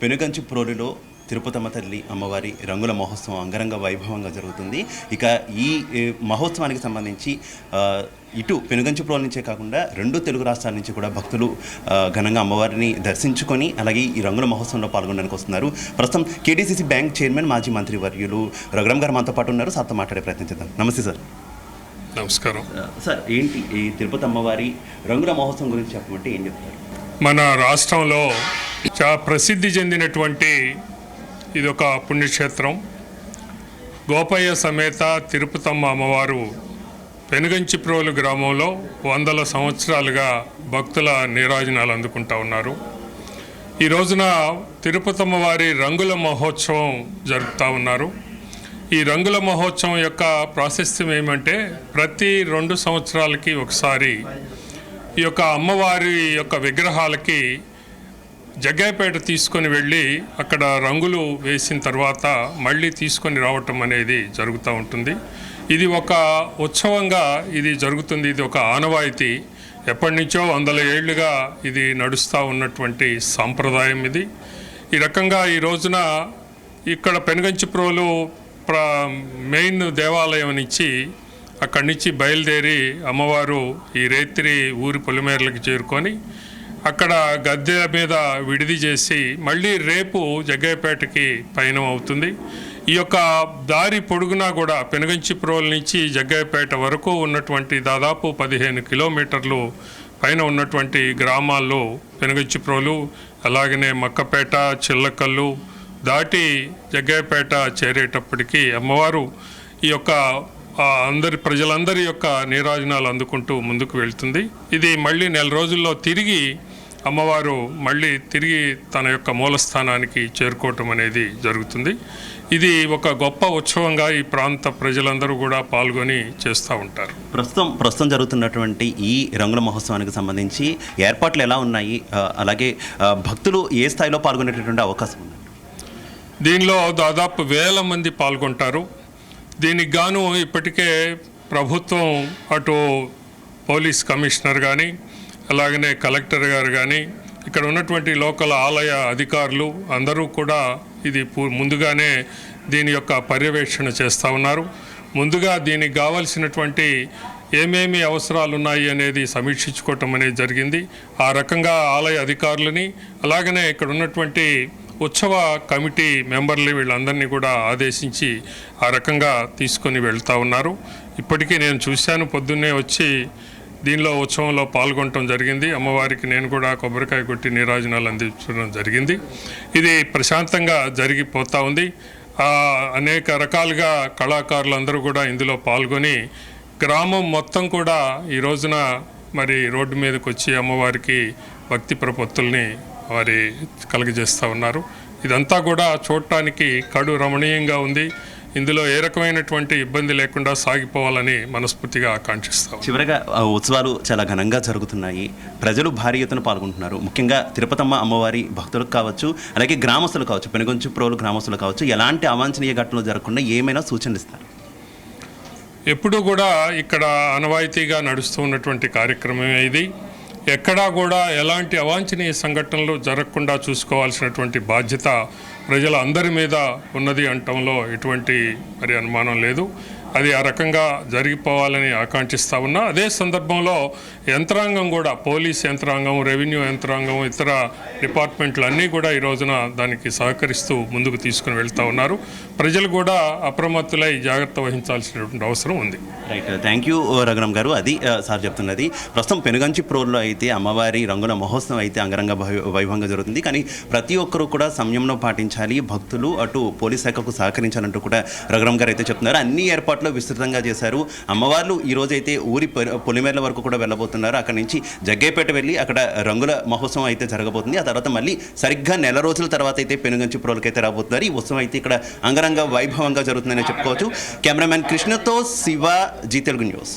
పెనుగంచి ప్రోలులో తిరుపతమ్మ తల్లి అమ్మవారి రంగుల మహోత్సవం అంగరంగ వైభవంగా జరుగుతుంది. ఇక ఈ మహోత్సవానికి సంబంధించి ఇటు పెనుగంచి ప్రోలు నుంచే కాకుండా రెండు తెలుగు రాష్ట్రాల నుంచి కూడా భక్తులు ఘనంగా అమ్మవారిని దర్శించుకొని అలాగే ఈ రంగుల మహోత్సవంలో పాల్గొనడానికి వస్తున్నారు. ప్రస్తుతం కేటీసీసీ బ్యాంక్ చైర్మన్ మాజీ మంత్రి వర్యులు రఘురామ్ గారు మనతో పాటు ఉన్నారు. సార్తో మాట్లాడే ప్రయత్నం చేద్దాం. నమస్తే సార్. నమస్కారం సార్. ఏంటి ఈ తిరుపతి అమ్మవారి రంగుల మహోత్సవం గురించి చెప్పమంటే ఏం చెప్తారు? మన రాష్ట్రంలో చాలా ప్రసిద్ధి చెందినటువంటి ఇది ఒక పుణ్యక్షేత్రం. గోపయ్య సమేత తిరుపతమ్మ అమ్మవారు పెనుగంచిప్రోలు గ్రామంలో వందల సంవత్సరాలుగా భక్తుల నీరాజనాలు అందుకుంటూ ఉన్నారు. ఈ రోజున తిరుపతమ్మ వారి రంగుల మహోత్సవం జరుపుతూ ఉన్నారు. ఈ రంగుల మహోత్సవం యొక్క ప్రాశస్త్యం ఏమంటే ప్రతి 2 సంవత్సరాలకి ఒకసారి ఈ యొక్క అమ్మవారి యొక్క విగ్రహాలకి జగ్గయ్యపేట తీసుకొని వెళ్ళి అక్కడ రంగులు వేసిన తర్వాత మళ్ళీ తీసుకొని రావటం అనేది జరుగుతూ ఉంటుంది. ఇది ఒక ఉత్సవంగా ఇది జరుగుతుంది. ఇది ఒక ఆనవాయితీ. ఎప్పటి నుంచో 100 ఏళ్లుగా ఇది నడుస్తూ ఉన్నటువంటి సాంప్రదాయం ఇది. ఈ రకంగా ఈ రోజున ఇక్కడ పెనుగంచిప్రోలు మెయిన్ దేవాలయం నుంచి అక్కడి నుంచి బయలుదేరి అమ్మవారు ఈ రేత్రి ఊరి పొలిమేరలకు చేరుకొని అక్కడ గద్దె మీద విడిది చేసి మళ్ళీ రేపు జగ్గయ్యపేటకి పయనం అవుతుంది. ఈ యొక్క దారి పొడుగునా కూడా పెనుగంచిప్రోలు నుంచి జగ్గయ్యపేట వరకు ఉన్నటువంటి దాదాపు 15 కిలోమీటర్లు పైన ఉన్నటువంటి గ్రామాల్లో పెనుగంచిప్రోలు, అలాగనే మక్కపేట, చిల్లకల్లు దాటి జగ్గయ్యపేట చేరేటప్పటికీ అమ్మవారు ఈ యొక్క ప్రజలందరి యొక్క నీరాజనాలు అందుకుంటూ ముందుకు వెళ్తుంది. ఇది మళ్ళీ 4 రోజుల్లో తిరిగి అమ్మవారు మళ్ళీ తిరిగి తన యొక్క మూలస్థానానికి చేరుకోవటం అనేది జరుగుతుంది. ఇది ఒక గొప్ప ఉత్సవంగా ఈ ప్రాంత ప్రజలందరూ కూడా పాల్గొని చేస్తూ ఉంటారు. ప్రస్తుతం జరుగుతున్నటువంటి ఈ రంగుల మహోత్సవానికి సంబంధించి ఏర్పాట్లు ఎలా ఉన్నాయి, అలాగే భక్తులు ఏ స్థాయిలో పాల్గొనేటటువంటి అవకాశం ఉంది? దీనిలో దాదాపు 1000 మంది పాల్గొంటారు. దీనికి గాను ఇప్పటికే ప్రభుత్వం అటు పోలీస్ కమిషనర్ కానీ అలాగనే కలెక్టర్ గారు కానీ ఇక్కడ ఉన్నటువంటి లోకల్ ఆలయ అధికారులు అందరూ కూడా ఇది ముందుగానే దీని యొక్క పర్యవేక్షణ చేస్తూ ఉన్నారు. ముందుగా దీనికి కావాల్సినటువంటి ఏమేమి అవసరాలు ఉన్నాయి అనేది సమీక్షించుకోవటం అనేది జరిగింది. ఆ రకంగా ఆలయ అధికారులని అలాగనే ఇక్కడ ఉన్నటువంటి ఉత్సవ కమిటీ మెంబర్లు వీళ్ళందరినీ కూడా ఆదేశించి ఆ రకంగా తీసుకొని వెళ్తూ ఉన్నారు. ఇప్పటికీ నేను చూశాను, పొద్దున్నే వచ్చి దీనిలో ఉత్సవంలో పాల్గొనడం జరిగింది. అమ్మవారికి నేను కూడా కొబ్బరికాయ కొట్టి నీరాజనాలు అందించడం జరిగింది. ఇది ప్రశాంతంగా జరిగిపోతూ ఉంది. అనేక రకాలుగా కళాకారులందరూ కూడా ఇందులో పాల్గొని గ్రామం మొత్తం కూడా ఈ రోజున మరి రోడ్డు మీదకి వచ్చి అమ్మవారికి భక్తి ప్రపత్తుల్ని వారి కలుగజేస్తూ ఉన్నారు. ఇదంతా కూడా చూడటానికి కడు రమణీయంగా ఉంది. ఇందులో ఏ రకమైనటువంటి ఇబ్బంది లేకుండా సాగిపోవాలని మనస్ఫూర్తిగా ఆకాంక్షిస్తాం. చివరగా ఉత్సవాలు చాలా ఘనంగా జరుగుతున్నాయి. ప్రజలు భారీ ఎత్తున పాల్గొంటున్నారు. ముఖ్యంగా తిరుపతమ్మ అమ్మవారి భక్తులకు కావచ్చు, అలాగే గ్రామస్తులు కావచ్చు, పెనుగంచిప్రోలు గ్రామస్తులు కావచ్చు, ఎలాంటి అవాంఛనీయ ఘటనలు జరగకుండా ఏమైనా సూచనలు ఇస్తారు? ఎప్పుడూ కూడా ఇక్కడ ఆనవాయితీగా నడుస్తూ ఉన్నటువంటి కార్యక్రమం ఇది. ఎక్కడా కూడా ఎలాంటి అవాంఛనీయ సంఘటనలు జరగకుండా చూసుకోవాల్సినటువంటి బాధ్యత ప్రజల అందరి మీద ఉన్నది అనటంలో ఎటువంటి అనుమానం లేదు. అది ఆ రకంగా జరిగిపోవాలని ఆకాంక్షిస్తూ ఉన్నా. అదే సందర్భంలో యంత్రాంగం కూడా, పోలీస్ యంత్రాంగం, రెవెన్యూ యంత్రాంగం, ఇతర డిపార్ట్మెంట్లు అన్నీ కూడా ఈ రోజున దానికి సహకరిస్తూ ముందుకు తీసుకుని వెళ్తూ ఉన్నారు. ప్రజలు కూడా అప్రమత్తులై జాగ్రత్త వహించాల్సినటువంటి అవసరం ఉంది. రైట్. థ్యాంక్ యూ రఘురామ్ గారు. అది సార్ చెప్తున్నది. ప్రస్తుతం పెనుగంచిప్రోలులో అయితే అమ్మవారి రంగుల మహోత్సవం అయితే అంగరంగ వైభవంగా జరుగుతుంది. కానీ ప్రతి ఒక్కరూ కూడా సంయమనం పాటించాలి, భక్తులు అటు పోలీస్ శాఖకు సహకరించాలంటూ కూడా రఘురామ్ గారు అయితే చెప్తున్నారు. అన్ని ఏర్పాట్లు విస్తృతంగా చేశారు. అమ్మవార్లు ఈ రోజు అయితే ఊరి పొలిమేర్ల వరకు కూడా వెళ్ళబోతున్నారు. అక్కడి నుంచి జగ్గయ్యపేట వెళ్ళి అక్కడ రంగుల మహోత్సవం అయితే జరగబోతుంది. ఆ తర్వాత మళ్ళీ సరిగ్గా 4 రోజుల తర్వాత అయితే పెనుగంచిప్రోలుకి అయితే రాబోతున్నారు. ఈ ఉత్సవం అయితే ఇక్కడ అంగరంగ వైభవంగా జరుగుతుందని చెప్పుకోవచ్చు. కెమెరామెన్ కృష్ణతో శివ, జీ తెలుగు న్యూస్.